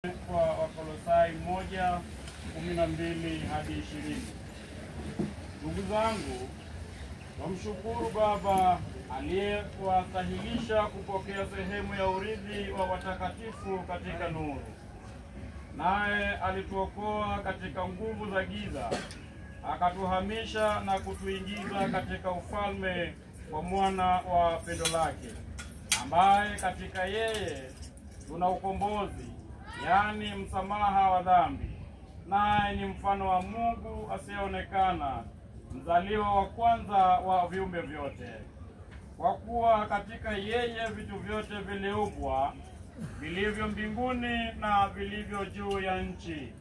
Kwa Wakolosai 1:12 hadi 20. Ndugu zangu, wamshukuru Baba aliyewastahilisha kupokea sehemu ya urithi wa watakatifu katika nuru. Naye alituokoa katika nguvu za giza, akatuhamisha na kutuingiza katika ufalme wa mwana wa pendo lake, ambaye katika yeye tuna ukombozi, yani msamaha wa dhambi. Naye ni mfano wa Mungu asiyeonekana, mzaliwa wa kwanza wa viumbe vyote. Kwa kuwa katika yeye vitu vyote viliumbwa, vilivyo mbinguni na vilivyo juu ya nchi,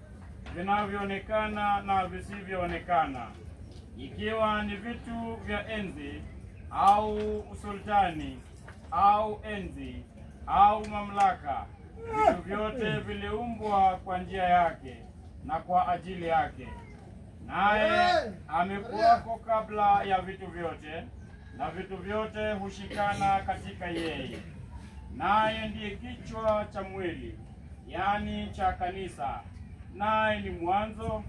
vinavyoonekana na visivyoonekana, ikiwa ni vitu vya enzi au usultani au enzi au mamlaka. Vitu vyote viliumbwa kwa njia yake na kwa ajili yake. Naye amekuwako kabla ya vitu vyote, na vitu vyote hushikana katika yeye. Naye ndiye kichwa cha mwili, yani cha kanisa. Naye ni mwanzo,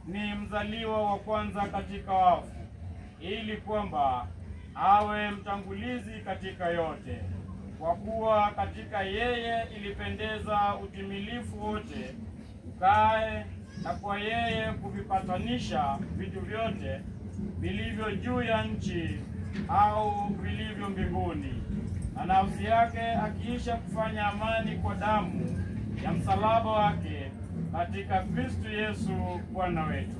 ni mzaliwa wa kwanza katika wafu, ili kwamba awe mtangulizi katika yote. Kwa kuwa katika yeye ilipendeza utimilifu wote ukae, na kwa yeye kuvipatanisha vitu vyote vilivyo juu ya nchi au vilivyo mbinguni, na nafsi yake akiisha kufanya amani kwa damu ya msalaba wake katika Kristo Yesu Bwana wetu.